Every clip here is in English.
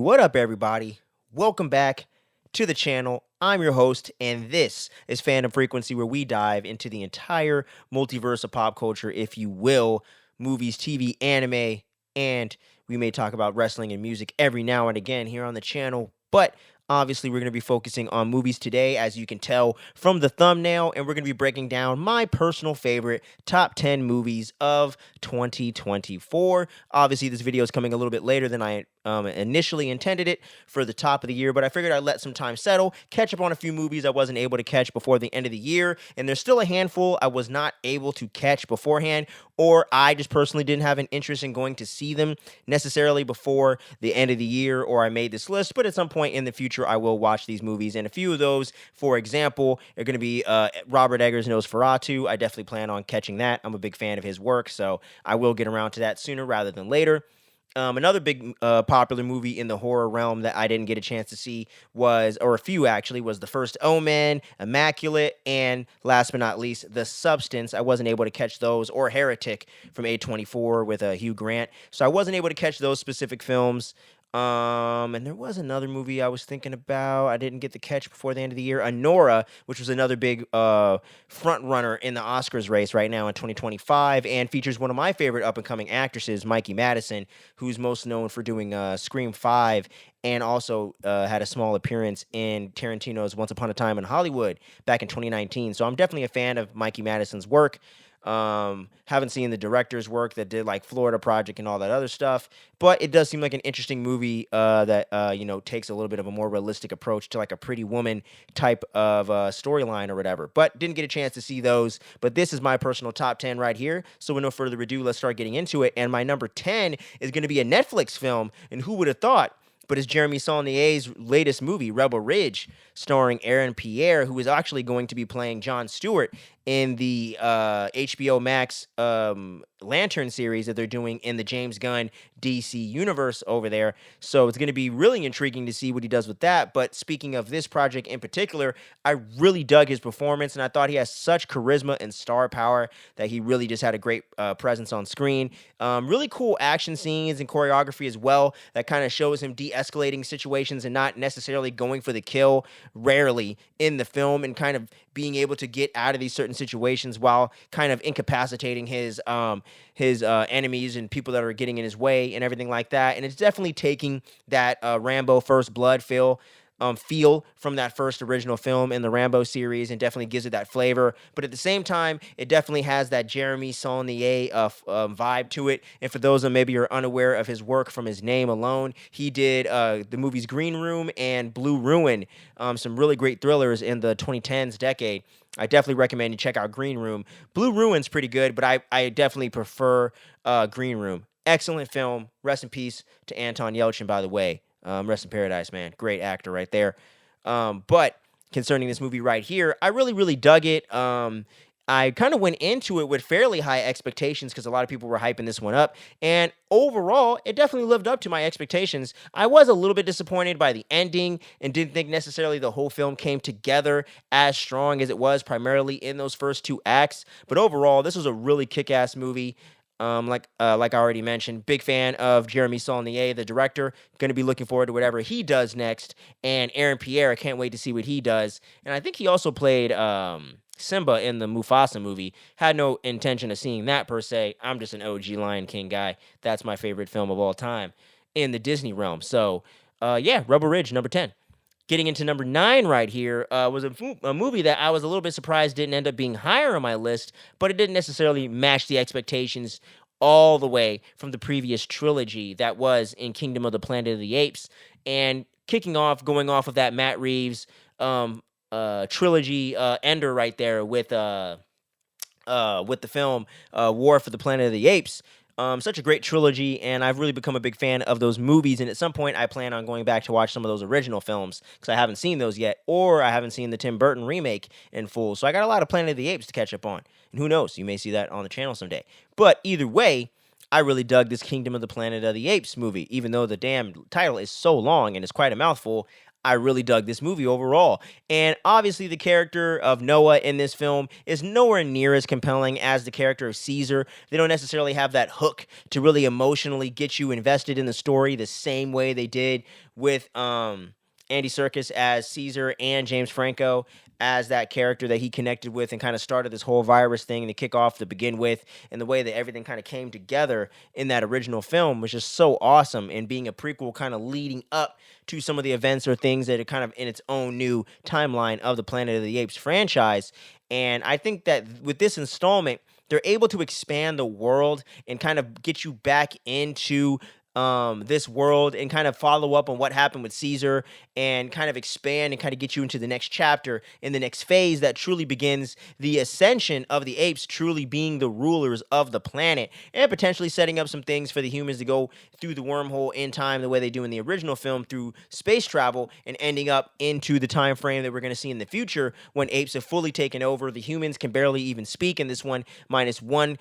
What up, everybody? Welcome back to the channel. I'm your host, and this is Fandom Frequency, where we dive into the entire multiverse of pop culture, if you will, movies, TV, anime, and we may talk about wrestling and music every now and again here on the channel. But obviously, we're going to be focusing on movies today, as you can tell from the thumbnail, and we're going to be breaking down my personal favorite top 10 movies of 2024. Obviously, this video is coming a little bit later than I initially intended it for the top of the year, but I figured I'd let some time settle, catch up on a few movies I wasn't able to catch before the end of the year, and there's still a handful I was not able to catch beforehand, or I just personally didn't have an interest in going to see them necessarily before the end of the year, or I made this list, but at some point in the future, I will watch these movies, and a few of those, for example, are going to be Robert Eggers' Nosferatu. I definitely plan on catching that. I'm a big fan of his work, so I will get around to that sooner rather than later. Another big popular movie in the horror realm that I didn't get a chance to see or a few actually, was The First Omen, Immaculate, and last but not least, The Substance. I wasn't able to catch those, or Heretic from A24 with Hugh Grant. So I wasn't able to catch those specific films. And there was another movie I was thinking about. I didn't get the catch before the end of the year. Anora, which was another big front runner in the Oscars race right now in 2025, and features one of my favorite up and coming actresses, Mikey Madison, who's most known for doing Scream 5, and also had a small appearance in Tarantino's Once Upon a Time in Hollywood back in 2019. So I'm definitely a fan of Mikey Madison's work. Haven't seen the director's work that did like Florida Project and all that other stuff, but it does seem like an interesting movie that takes a little bit of a more realistic approach to like a Pretty Woman type of storyline or whatever. But didn't get a chance to see those. But this is my personal top 10 right here. So with no further ado, let's start getting into it. And my number 10 is going to be a Netflix film, and who would have thought? But it's Jeremy Saulnier's latest movie, Rebel Ridge, starring Aaron Pierre, who is actually going to be playing Jon Stewart in the HBO Max Lantern series that they're doing in the James Gunn DC universe over there. So it's going to be really intriguing to see what he does with that. But speaking of this project in particular, I really dug his performance, and I thought he has such charisma and star power that he really just had a great presence on screen. Really cool action scenes and choreography as well that kind of shows him de-escalating situations and not necessarily going for the kill rarely in the film, and kind of being able to get out of these certain situations while kind of incapacitating his enemies and people that are getting in his way and everything like that. And it's definitely taking that Rambo First Blood feel from that first original film in the Rambo series, and definitely gives it that flavor. But at the same time, it definitely has that Jeremy Saulnier vibe to it. And for those that maybe are unaware of his work from his name alone, he did the movies Green Room and Blue Ruin, some really great thrillers in the 2010s decade. I definitely recommend you check out Green Room. Blue Ruin's pretty good, but I definitely prefer Green Room. Excellent film. Rest in peace to Anton Yelchin, by the way. Rest in paradise, man. Great actor right there. But concerning this movie right here, I really, really dug it. I kind of went into it with fairly high expectations because a lot of people were hyping this one up. And overall, it definitely lived up to my expectations. I was a little bit disappointed by the ending and didn't think necessarily the whole film came together as strong as it was primarily in those first two acts. But overall, this was a really kick-ass movie. Like I already mentioned, big fan of Jeremy Saulnier, the director. Going to be looking forward to whatever he does next. And Aaron Pierre, I can't wait to see what he does. And I think he also played Simba in the Mufasa movie. Had no intention of seeing that per se. I'm just an OG Lion King guy. That's my favorite film of all time in the Disney realm. So, Rebel Ridge, number 10. Getting into number 9 right here was a movie that I was a little bit surprised didn't end up being higher on my list, but it didn't necessarily match the expectations all the way from the previous trilogy that was in Kingdom of the Planet of the Apes. And going off of that Matt Reeves trilogy ender right there with the film War for the Planet of the Apes. Such a great trilogy, and I've really become a big fan of those movies, and at some point I plan on going back to watch some of those original films, because I haven't seen those yet, or I haven't seen the Tim Burton remake in full, so I got a lot of Planet of the Apes to catch up on, and who knows, you may see that on the channel someday. But either way, I really dug this Kingdom of the Planet of the Apes movie, even though the damn title is so long and it's quite a mouthful. I really dug this movie overall. And obviously, the character of Noah in this film is nowhere near as compelling as the character of Caesar. They don't necessarily have that hook to really emotionally get you invested in the story the same way they did with Andy Serkis as Caesar and James Franco as that character that he connected with and kind of started this whole virus thing to kick off to begin with, and the way that everything kind of came together in that original film was just so awesome, and being a prequel kind of leading up to some of the events or things that are kind of in its own new timeline of the Planet of the Apes franchise. And I think that with this installment, they're able to expand the world and kind of get you back into this world and kind of follow up on what happened with Caesar and kind of expand and kind of get you into the next chapter in the next phase that truly begins the ascension of the apes truly being the rulers of the planet, and potentially setting up some things for the humans to go through the wormhole in time the way they do in the original film through space travel, and ending up into the time frame that we're going to see in the future when apes have fully taken over. The humans can barely even speak in this one, minus one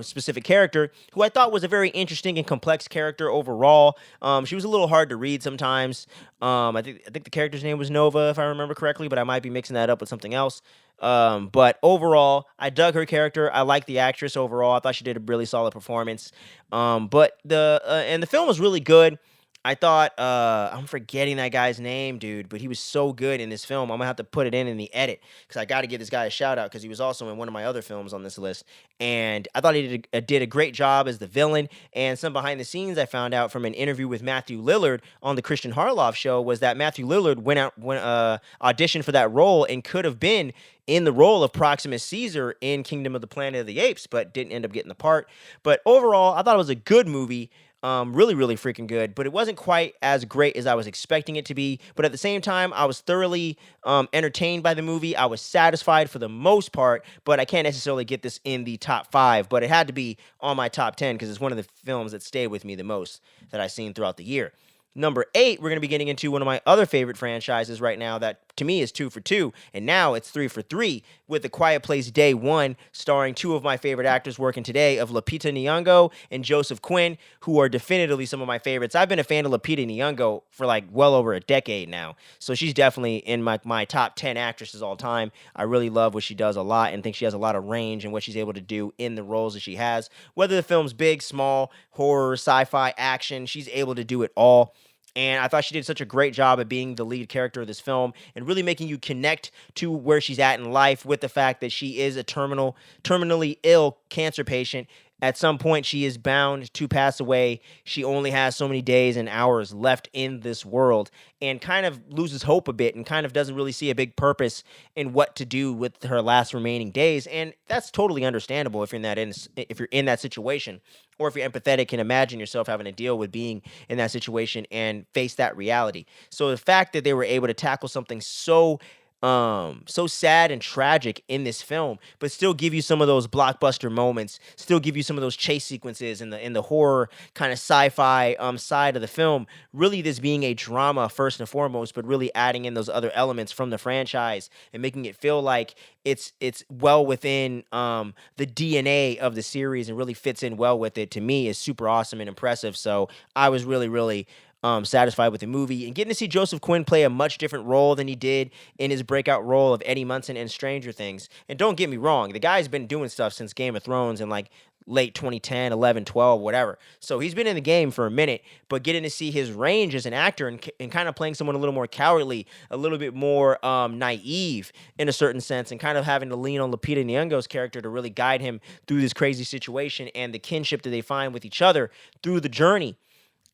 specific character who I thought was a very interesting and complex character overall. She was a little hard to read sometimes. I think the character's name was Nova, if I remember correctly, but I might be mixing that up with something else. But overall, I dug her character. I like the actress overall. I thought she did a really solid performance. But the film was really good. I thought I'm forgetting that guy's name, dude, but he was so good in this film. I'm gonna have to put it in the edit because I got to give this guy a shout out because he was also in one of my other films on this list, and I thought he did a great job as the villain. And some behind the scenes I found out from an interview with Matthew Lillard on the Christian Harloff show was that Matthew Lillard auditioned for that role and could have been in the role of Proximus Caesar in Kingdom of the Planet of the Apes, but didn't end up getting the part. But overall, I thought it was a good movie. Really, really freaking good, but it wasn't quite as great as I was expecting it to be. But at the same time, I was thoroughly entertained by the movie. I was satisfied for the most part, but I can't necessarily get this in the top 5, but it had to be on my top 10 because it's one of the films that stayed with me the most that I've seen throughout the year. Number 8, we're going to be getting into one of my other favorite franchises right now that to me is 2 for 2, and now it's 3 for 3 with The Quiet Place Day 1, starring 2 of my favorite actors working today of Lupita Nyong'o and Joseph Quinn, who are definitively some of my favorites. I've been a fan of Lupita Nyong'o for like well over a decade now, so she's definitely in my top 10 actresses all time. I really love what she does a lot and think she has a lot of range in what she's able to do in the roles that she has. Whether the film's big, small, horror, sci-fi, action, she's able to do it all. And I thought she did such a great job at being the lead character of this film and really making you connect to where she's at in life with the fact that she is a terminally ill cancer patient. At some point, she is bound to pass away. She only has so many days and hours left in this world and kind of loses hope a bit and kind of doesn't really see a big purpose in what to do with her last remaining days. And that's totally understandable if you're in that situation, or if you're empathetic and imagine yourself having to deal with being in that situation and face that reality. So the fact that they were able to tackle something so sad and tragic in this film, but still give you some of those blockbuster moments, still give you some of those chase sequences in the horror kind of sci-fi side of the film. Really, this being a drama first and foremost, but really adding in those other elements from the franchise and making it feel like it's well within the DNA of the series and really fits in well with it. To me, is super awesome and impressive. So I was really, really satisfied with the movie, and getting to see Joseph Quinn play a much different role than he did in his breakout role of Eddie Munson in Stranger Things. And don't get me wrong, the guy's been doing stuff since Game of Thrones in like late 2010, 11, 12, whatever. So he's been in the game for a minute, but getting to see his range as an actor and kind of playing someone a little more cowardly, a little bit more naive in a certain sense, and kind of having to lean on Lupita Nyong'o's character to really guide him through this crazy situation and the kinship that they find with each other through the journey.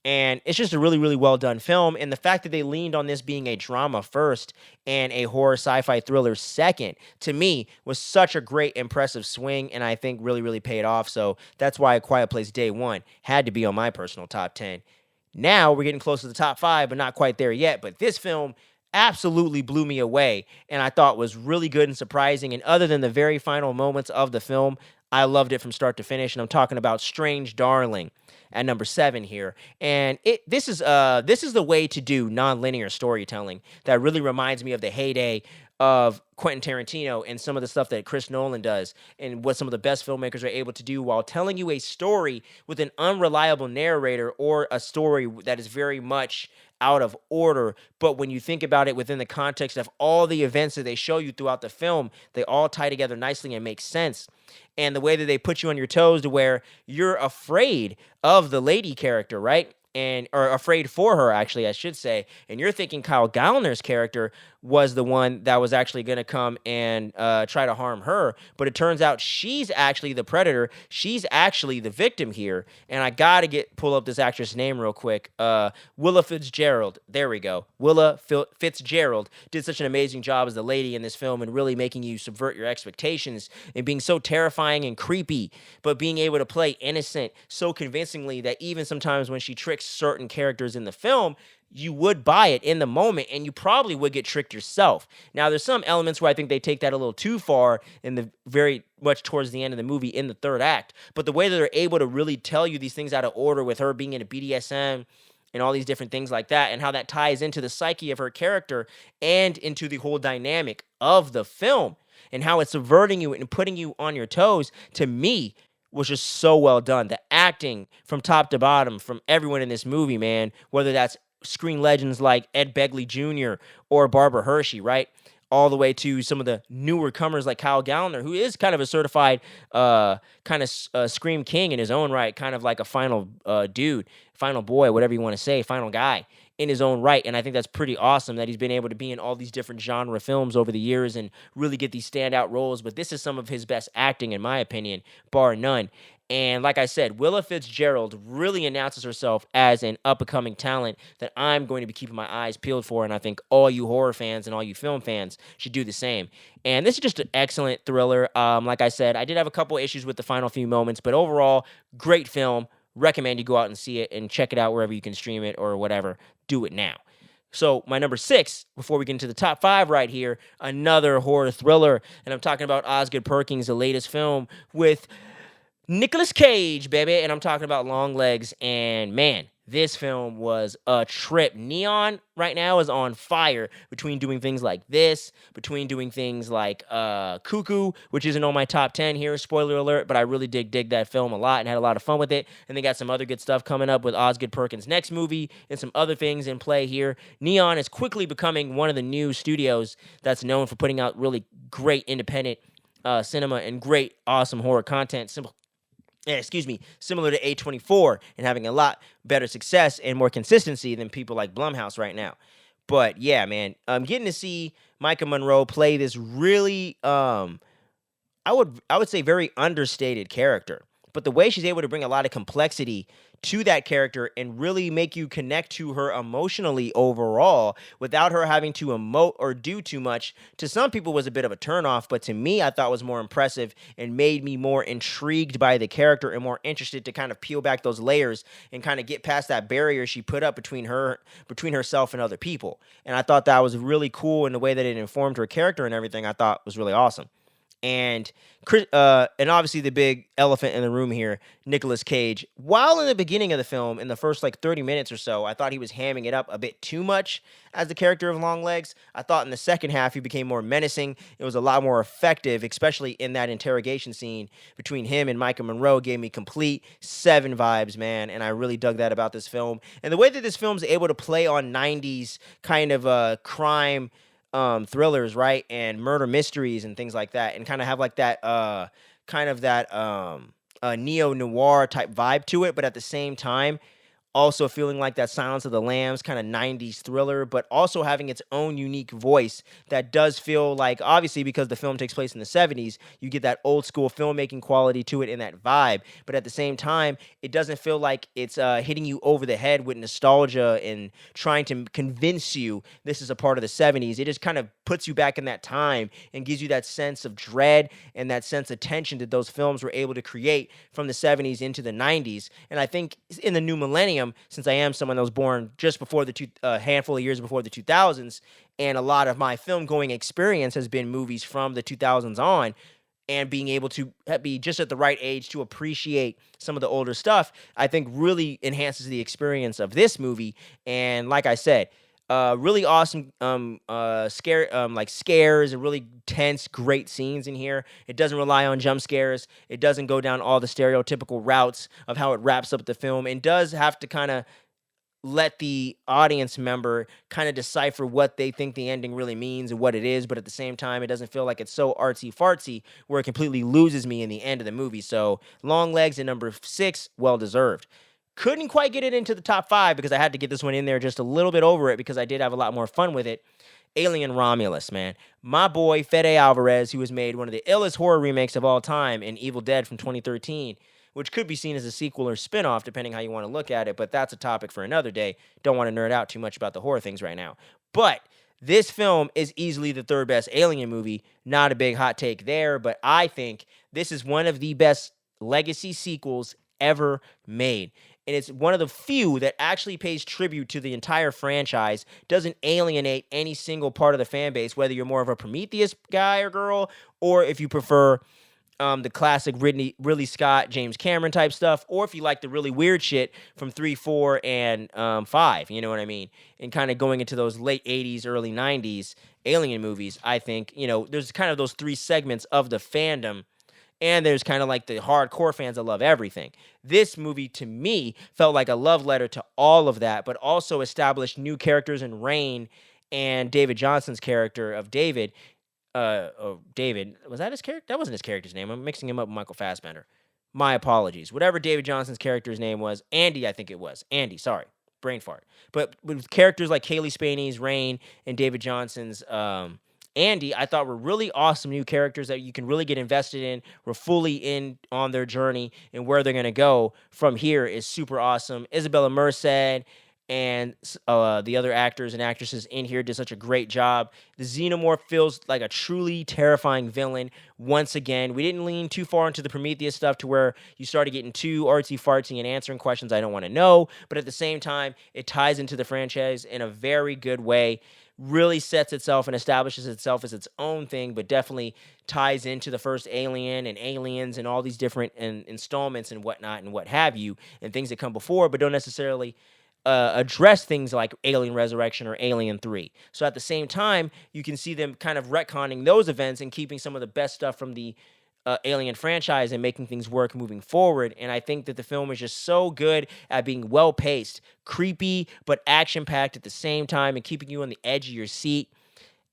And it's just a really, really well done film. And the fact that they leaned on this being a drama first and a horror sci-fi thriller second, to me, was such a great, impressive swing. And I think really, really paid off. So that's why A Quiet Place Day 1 had to be on my personal top 10. Now we're getting close to the top 5, but not quite there yet. But this film absolutely blew me away and I thought was really good and surprising. And other than the very final moments of the film, I loved it from start to finish. And I'm talking about Strange Darling at number 7 here. And this is the way to do non-linear storytelling that really reminds me of the heyday of Quentin Tarantino and some of the stuff that Chris Nolan does and what some of the best filmmakers are able to do while telling you a story with an unreliable narrator or a story that is very much out of order. But when you think about it within the context of all the events that they show you throughout the film, they all tie together nicely and make sense. And the way that they put you on your toes to where you're afraid of the lady character, right? And or afraid for her, actually, I should say. And you're thinking Kyle Gallner's character was the one that was actually going to come and try to harm her, but it turns out she's actually the predator. She's actually the victim here. And I gotta pull up this actress' name real quick. Willa Fitzgerald. There we go. Fitzgerald did such an amazing job as the lady in this film and really making you subvert your expectations and being so terrifying and creepy, but being able to play innocent so convincingly that even sometimes when she tricks certain characters in the film, you would buy it in the moment and you probably would get tricked yourself. Now, there's some elements where I think they take that a little too far in the very much towards the end of the movie in the third act. But the way that they're able to really tell you these things out of order with her being in a BDSM and all these different things like that, and how that ties into the psyche of her character and into the whole dynamic of the film and how it's subverting you and putting you on your toes, to me, was just so well done. The acting from top to bottom from everyone in this movie, man, whether that's screen legends like Ed Begley Jr. or Barbara Hershey, right? All the way to some of the newer comers like Kyle Gallner, who is kind of a certified scream king in his own right, kind of like a final dude, final boy, whatever you want to say, final guy in his own right. And I think that's pretty awesome that he's been able to be in all these different genre films over the years and really get these standout roles. But this is some of his best acting, in my opinion, bar none. And like I said, Willa Fitzgerald really announces herself as an up-and-coming talent that I'm going to be keeping my eyes peeled for, and I think all you horror fans and all you film fans should do the same. And this is just an excellent thriller. Like I said, I did have a couple issues with the final few moments, but overall, great film. Recommend you go out and see it and check it out wherever you can stream it or whatever. Do it now. So my number 6, before we get into the top 5 right here, another horror thriller, and I'm talking about Osgood Perkins, the latest film with Nicolas Cage, baby, and I'm talking about Longlegs, and man, this film was a trip. Neon right now is on fire between doing things like this, between doing things like Cuckoo, which isn't on my top 10 here, spoiler alert, but I really did dig that film a lot and had a lot of fun with it, and they got some other good stuff coming up with Osgood Perkins' next movie and some other things in play here. Neon is quickly becoming one of the new studios that's known for putting out really great independent cinema and great, awesome horror content, similar to A24 and having a lot better success and more consistency than people like Blumhouse right now. But yeah, man, getting to see Micah Monroe play this really, I would say very understated character. But the way she's able to bring a lot of complexity to that character and really make you connect to her emotionally overall without her having to emote or do too much, to some people was a bit of a turnoff, but to me, I thought was more impressive and made me more intrigued by the character and more interested to kind of peel back those layers and kind of get past that barrier she put up between herself and other people. And I thought that was really cool, in the way that it informed her character and everything, I thought was really awesome. And obviously the big elephant in the room here, Nicolas Cage. While in the beginning of the film, in the first like 30 minutes or so, I thought he was hamming it up a bit too much as the character of Longlegs. I thought in the second half he became more menacing. It was a lot more effective, especially in that interrogation scene between him and Micah Monroe. Gave me complete Seven vibes, man, and I really dug that about this film. And the way that this film's able to play on 90s kind of crime thrillers, right, and murder mysteries and things like that, and kind of have like that neo-noir type vibe to it, but at the same time also feeling like that Silence of the Lambs kind of 90s thriller, but also having its own unique voice that does feel like, obviously because the film takes place in the 70s, you get that old school filmmaking quality to it in that vibe, but at the same time, it doesn't feel like it's hitting you over the head with nostalgia and trying to convince you this is a part of the 70s. It just kind of puts you back in that time and gives you that sense of dread and that sense of tension that those films were able to create from the 70s into the 90s. And I think in the new millennium, since I am someone that was born just before handful of years before the 2000s, and a lot of my film going experience has been movies from the 2000s on, and being able to be just at the right age to appreciate some of the older stuff, I think really enhances the experience of this movie. And like I said, Really awesome scares and really tense, great scenes in here. It doesn't rely on jump scares. It doesn't go down all the stereotypical routes of how it wraps up the film, and does have to kind of let the audience member kind of decipher what they think the ending really means and what it is, but at the same time, it doesn't feel like it's so artsy fartsy where it completely loses me in the end of the movie. So, Long Legs at number 6, well deserved. Couldn't quite get it into the top 5 because I had to get this one in there just a little bit over it because I did have a lot more fun with it. Alien Romulus, man. My boy Fede Alvarez, who has made one of the illest horror remakes of all time in Evil Dead from 2013, which could be seen as a sequel or spin-off, depending how you want to look at it, but that's a topic for another day. Don't want to nerd out too much about the horror things right now. But this film is easily the third best Alien movie. Not a big hot take there, but I think this is one of the best legacy sequels ever made. And it's one of the few that actually pays tribute to the entire franchise, doesn't alienate any single part of the fan base, whether you're more of a Prometheus guy or girl, or if you prefer the classic Ridley Scott, James Cameron type stuff, or if you like the really weird shit from 3, 4, and 5, you know what I mean? And kind of going into those late 80s, early 90s Alien movies, I think, there's kind of those three segments of the fandom. And there's kind of like the hardcore fans that love everything. This movie, to me, felt like a love letter to all of that, but also established new characters in Rain and David Johnson's character of David. David, was that his character? That wasn't his character's name. I'm mixing him up with Michael Fassbender. My apologies. Whatever David Johnson's character's name was, Andy, I think it was. Andy, sorry. Brain fart. But with characters like Kaylee Spaney's Rain and David Johnson's Andy, I thought were really awesome new characters that you can really get invested in. We're fully in on their journey, and where they're going to go from here is super awesome. Isabella Merced and the other actors and actresses in here did such a great job. The Xenomorph feels like a truly terrifying villain. Once again, we didn't lean too far into the Prometheus stuff to where you started getting too artsy-fartsy and answering questions I don't want to know, but at the same time, it ties into the franchise in a very good way. Really sets itself and establishes itself as its own thing, but definitely ties into the first Alien and Aliens and all these different installments and whatnot and what have you, and things that come before, but don't necessarily address things like Alien Resurrection or Alien 3. So at the same time, you can see them kind of retconning those events and keeping some of the best stuff from the Alien franchise and making things work moving forward. And I think that the film is just so good at being well-paced, creepy, but action-packed at the same time and keeping you on the edge of your seat.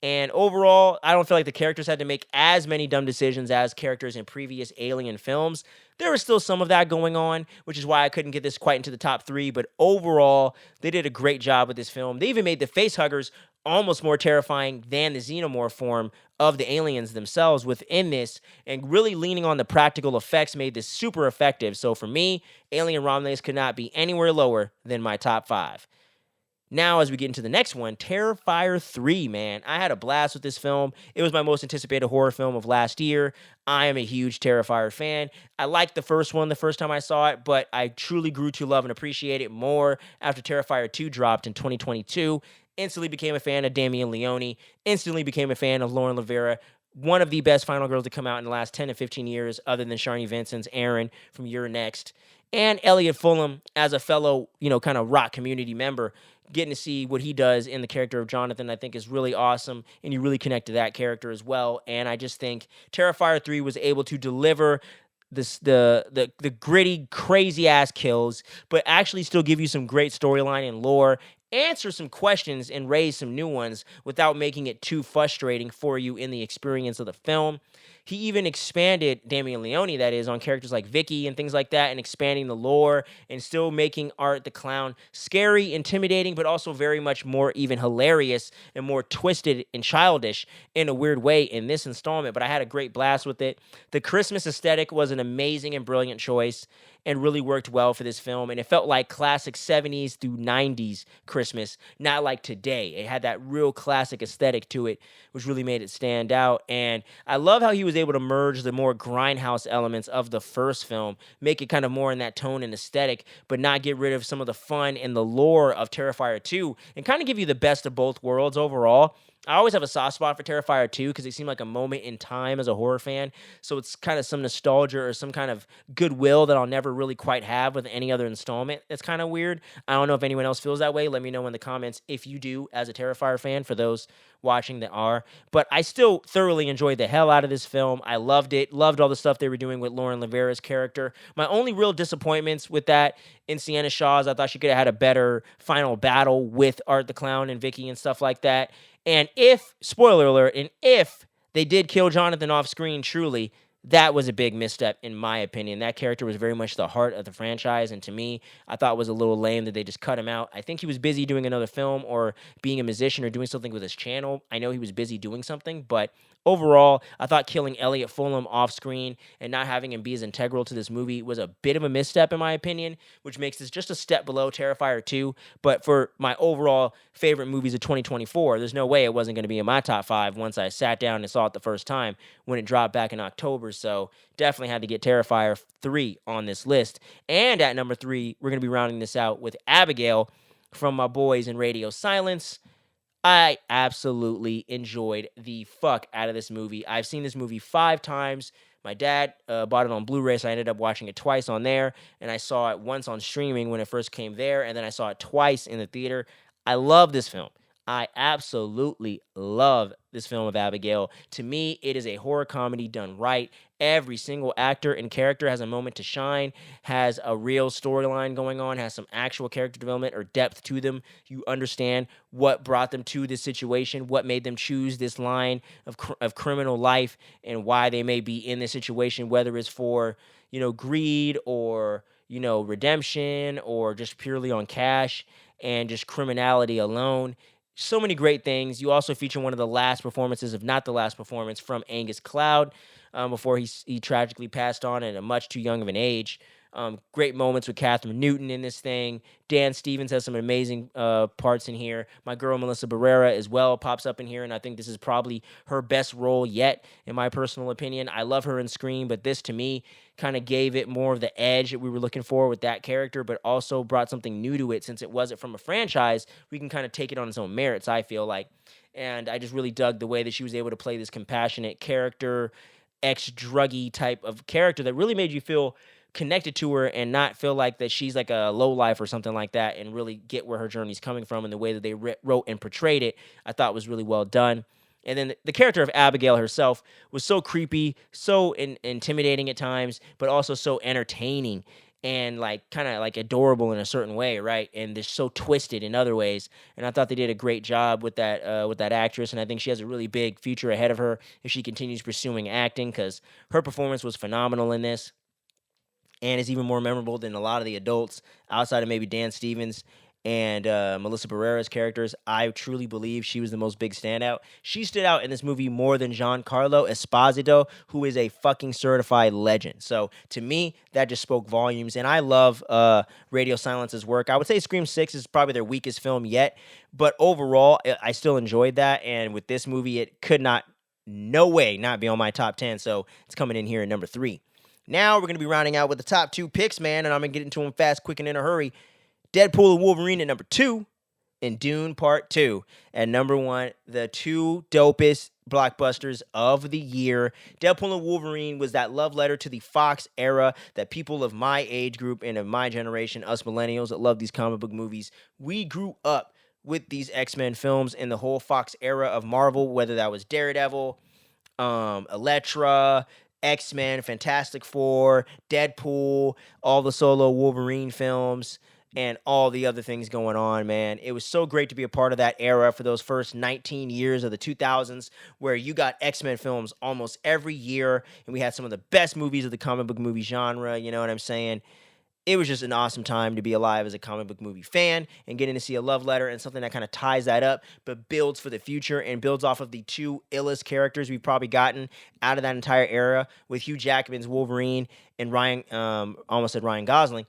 And overall, I don't feel like the characters had to make as many dumb decisions as characters in previous Alien films. There was still some of that going on, which is why I couldn't get this quite into the top 3. But overall, they did a great job with this film. They even made the facehuggers almost more terrifying than the xenomorph form of the aliens themselves within this, and really leaning on the practical effects made this super effective. So for me, Alien Romulus could not be anywhere lower than my top 5. Now, as we get into the next one, Terrifier 3, man. I had a blast with this film. It was my most anticipated horror film of last year. I am a huge Terrifier fan. I liked the first one the first time I saw it, but I truly grew to love and appreciate it more after Terrifier 2 dropped in 2022. Instantly became a fan of Damien Leone. Instantly became a fan of Lauren Rivera. One of the best final girls to come out in the last 10 to 15 years, other than Sharni Vincent's Aaron from You're Next. And Elliot Fulham, as a fellow, kind of rock community member, getting to see what he does in the character of Jonathan, I think is really awesome, and you really connect to that character as well. And I just think Terrifier 3 was able to deliver the gritty, crazy-ass kills, but actually still give you some great storyline and lore, answer some questions and raise some new ones without making it too frustrating for you in the experience of the film. He even expanded, Damien Leone that is, on characters like Vicky and things like that, and expanding the lore and still making Art the Clown scary, intimidating, but also very much more even hilarious and more twisted and childish in a weird way in this installment. But I had a great blast with it. The Christmas aesthetic was an amazing and brilliant choice and really worked well for this film. And it felt like classic 70s through 90s Christmas, not like today. It had that real classic aesthetic to it, which really made it stand out. And I love how he was able to merge the more grindhouse elements of the first film, make it kind of more in that tone and aesthetic, but not get rid of some of the fun and the lore of Terrifier 2, and kind of give you the best of both worlds overall. I always have a soft spot for Terrifier 2 because it seemed like a moment in time as a horror fan. So it's kind of some nostalgia or some kind of goodwill that I'll never really quite have with any other installment. It's kind of weird. I don't know if anyone else feels that way. Let me know in the comments if you do as a Terrifier fan, for those watching that are. But I still thoroughly enjoyed the hell out of this film. I loved it. Loved all the stuff they were doing with Lauren Rivera's character. My only real disappointments with that in Sienna Shaw's, I thought she could have had a better final battle with Art the Clown and Vicky and stuff like that. And if, spoiler alert, and if they did kill Jonathan off screen truly, that was a big misstep in my opinion. That character was very much the heart of the franchise, and to me, I thought it was a little lame that they just cut him out. I think he was busy doing another film or being a musician or doing something with his channel. I know he was busy doing something, but overall, I thought killing Elliot Fulham off screen and not having him be as integral to this movie was a bit of a misstep in my opinion, which makes this just a step below Terrifier 2. But for my overall favorite movies of 2024, there's no way it wasn't going to be in my top 5 once I sat down and saw it the first time when it dropped back in October. So definitely had to get Terrifier 3 on this list. And at number 3, we're going to be rounding this out with Abigail from my boys in Radio Silence. I absolutely enjoyed the fuck out of this movie. I've seen this movie 5 times. My dad bought it on Blu-ray, so I ended up watching it twice on there, and I saw it once on streaming when it first came there, and then I saw it twice in the theater. I love this film. I absolutely love this film of Abigail. To me, it is a horror comedy done right. Every single actor and character has a moment to shine, has a real storyline going on, has some actual character development or depth to them. You understand what brought them to this situation, what made them choose this line of criminal life, and why they may be in this situation, whether it's for, greed or, redemption or just purely on cash and just criminality alone. So many great things. You also feature one of the last performances, if not the last performance, from Angus Cloud before he tragically passed on at a much too young of an age. Great moments with Catherine Newton in this thing. Dan Stevens has some amazing parts in here. My girl Melissa Barrera as well pops up in here, and I think this is probably her best role yet, in my personal opinion. I love her in Scream, but this, to me, kind of gave it more of the edge that we were looking for with that character, but also brought something new to it. Since it wasn't from a franchise, we can kind of take it on its own merits, I feel like. And I just really dug the way that she was able to play this compassionate character, ex-druggy type of character that really made you feel connected to her and not feel like that she's like a low life or something like that, and really get where her journey's coming from. And the way that they wrote and portrayed it, I thought was really well done. And then the character of Abigail herself was so creepy, so intimidating at times, but also so entertaining and like kind of like adorable in a certain way, right? And they're so twisted in other ways. And I thought they did a great job with that actress. And I think she has a really big future ahead of her if she continues pursuing acting, because her performance was phenomenal in this, and is even more memorable than a lot of the adults outside of maybe Dan Stevens and Melissa Barrera's characters. I truly believe she was the most big standout. She stood out in this movie more than Giancarlo Esposito, who is a fucking certified legend. So to me, that just spoke volumes. And I love Radio Silence's work. I would say Scream 6 is probably their weakest film yet, but overall, I still enjoyed that. And with this movie, it could not, no way, not be on my top 10. So it's coming in here at number 3. Now we're going to be rounding out with the top 2 picks, man, and I'm going to get into them fast, quick, and in a hurry. Deadpool and Wolverine at number 2, and Dune Part 2 at number 1, the 2 dopest blockbusters of the year. Deadpool and Wolverine was that love letter to the Fox era that people of my age group and of my generation, us millennials that love these comic book movies, we grew up with these X-Men films and the whole Fox era of Marvel, whether that was Daredevil, Elektra, X-Men, Fantastic Four, Deadpool, all the solo Wolverine films, and all the other things going on, man. It was so great to be a part of that era for those first 19 years of the 2000s, where you got X-Men films almost every year, and we had some of the best movies of the comic book movie genre, you know what I'm saying? It was just an awesome time to be alive as a comic book movie fan, and getting to see a love letter and something that kind of ties that up, but builds for the future and builds off of the 2 illest characters we've probably gotten out of that entire era, with Hugh Jackman's Wolverine and almost said Ryan Gosling,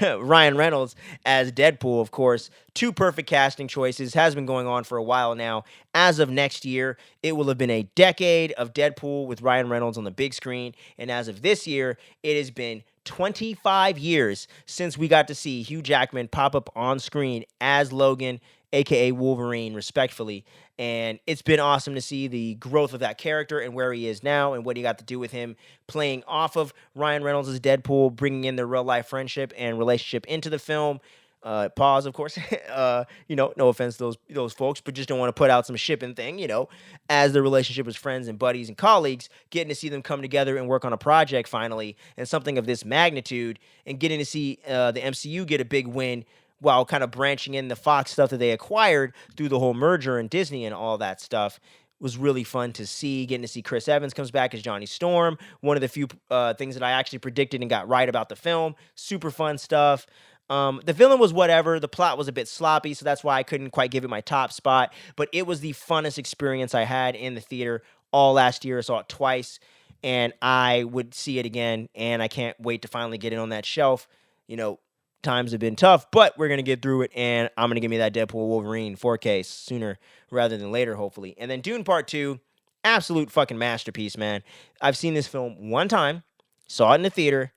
Ryan Reynolds as Deadpool, of course. 2 perfect casting choices, has been going on for a while now. As of next year, it will have been a decade of Deadpool with Ryan Reynolds on the big screen, and as of this year, it has been 25 years since we got to see Hugh Jackman pop up on screen as Logan, aka Wolverine, respectfully. And it's been awesome to see the growth of that character and where he is now and what he got to do with him playing off of Ryan Reynolds' Deadpool, bringing in their real life friendship and relationship into the film. Pause, of course. No offense to those folks, but just don't want to put out some shipping thing, as their relationship as friends and buddies and colleagues, getting to see them come together and work on a project finally and something of this magnitude, and getting to see the MCU get a big win while kind of branching in the Fox stuff that they acquired through the whole merger and Disney and all that stuff was really fun to see. Getting to see Chris Evans comes back as Johnny Storm, one of the few things that I actually predicted and got right about the film. Super fun stuff. The villain was whatever. The plot was a bit sloppy, so that's why I couldn't quite give it my top spot. But it was the funnest experience I had in the theater all last year. I saw it twice, and I would see it again, and I can't wait to finally get it on that shelf. Times have been tough, but we're going to get through it, and I'm going to give me that Deadpool Wolverine 4K sooner rather than later, hopefully. And then Dune Part 2, absolute fucking masterpiece, man. I've seen this film one time, saw it in the theater,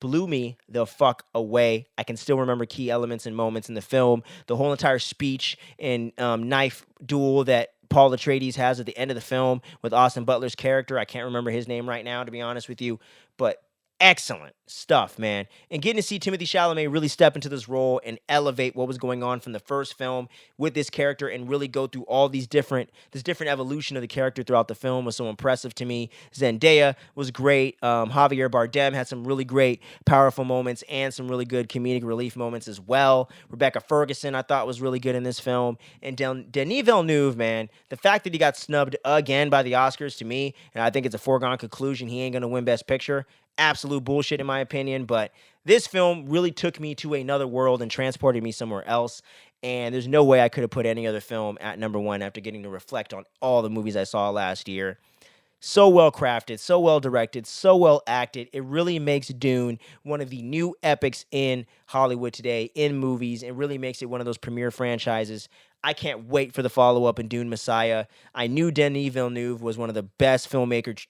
blew me the fuck away. I can still remember key elements and moments in the film. The whole entire speech and knife duel that Paul Atreides has at the end of the film with Austin Butler's character. I can't remember his name right now, to be honest with you, but excellent stuff, man. And getting to see Timothée Chalamet really step into this role and elevate what was going on from the first film with this character and really go through all this different evolution of the character throughout the film was so impressive to me. Zendaya was great. Javier Bardem had some really great, powerful moments and some really good comedic relief moments as well. Rebecca Ferguson, I thought, was really good in this film. And Denis Villeneuve, man, the fact that he got snubbed again by the Oscars, to me, and I think it's a foregone conclusion he ain't going to win Best Picture, absolute bullshit in my opinion, but this film really took me to another world and transported me somewhere else, and there's no way I could have put any other film at number one after getting to reflect on all the movies I saw last year. So well crafted, so well directed, so well acted. It really makes Dune one of the new epics in Hollywood today, in movies. It really makes it one of those premier franchises. I can't wait for the follow-up in Dune Messiah. I knew Denis Villeneuve was one of the best filmmakers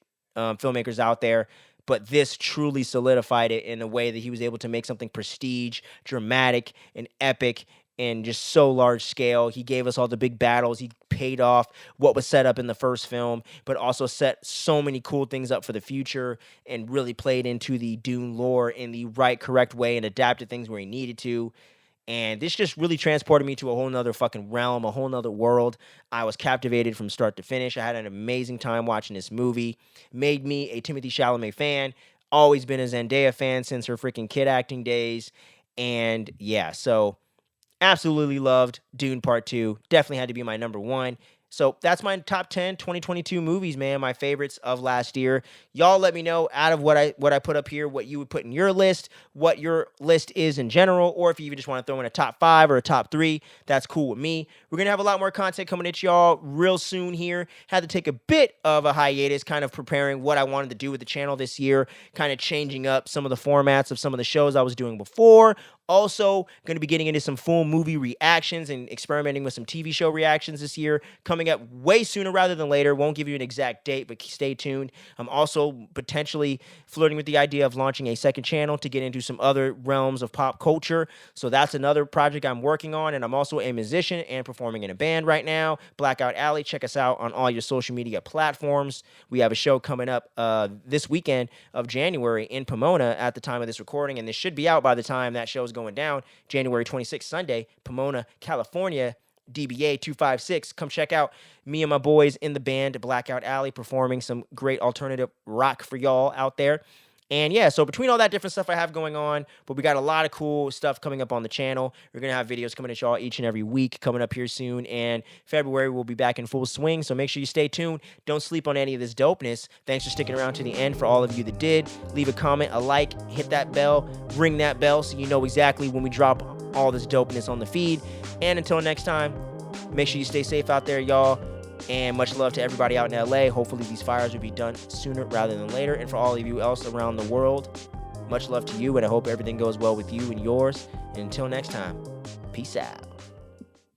out there, but this truly solidified it in a way that he was able to make something prestige, dramatic, and epic, and just so large scale. He gave us all the big battles. He paid off what was set up in the first film, but also set so many cool things up for the future and really played into the Dune lore in the right, correct way and adapted things where he needed to. And this just really transported me to a whole nother fucking realm, a whole nother world. I was captivated from start to finish. I had an amazing time watching this movie. Made me a Timothée Chalamet fan. Always been a Zendaya fan since her freaking kid acting days. And yeah, so absolutely loved Dune Part 2. Definitely had to be my number one. So that's my top 10 2022 movies, man, my favorites of last year. Y'all let me know out of what I put up here, what you would put in your list, what your list is in general, or if you even just want to throw in a top 5 or a top 3, that's cool with me. We're going to have a lot more content coming at y'all real soon here. Had to take a bit of a hiatus, kind of preparing what I wanted to do with the channel this year, kind of changing up some of the formats of some of the shows I was doing before. Also, going to be getting into some full movie reactions and experimenting with some TV show reactions this year, coming up way sooner rather than later. Won't give you an exact date, but stay tuned. I'm also potentially flirting with the idea of launching a second channel to get into some other realms of pop culture. So that's another project I'm working on, and I'm also a musician and performing in a band right now, Blackout Alley. Check us out on all your social media platforms. We have a show coming up this weekend of January in Pomona at the time of this recording, and this should be out by the time that show is going down, January 26th, Sunday, Pomona, California, DBA 256. Come check out me and my boys in the band Blackout Alley performing some great alternative rock for y'all out there. And yeah, so between all that different stuff I have going on, but we got a lot of cool stuff coming up on the channel. We're going to have videos coming at y'all each and every week coming up here soon. And February, we'll be back in full swing. So make sure you stay tuned. Don't sleep on any of this dopeness. Thanks for sticking around to the end for all of you that did. Leave a comment, a like, hit that bell, ring that bell so you know exactly when we drop all this dopeness on the feed. And until next time, make sure you stay safe out there, y'all. And much love to everybody out in LA. Hopefully these fires will be done sooner rather than later. And for all of you else around the world, much love to you. And I hope everything goes well with you and yours. And until next time, peace out.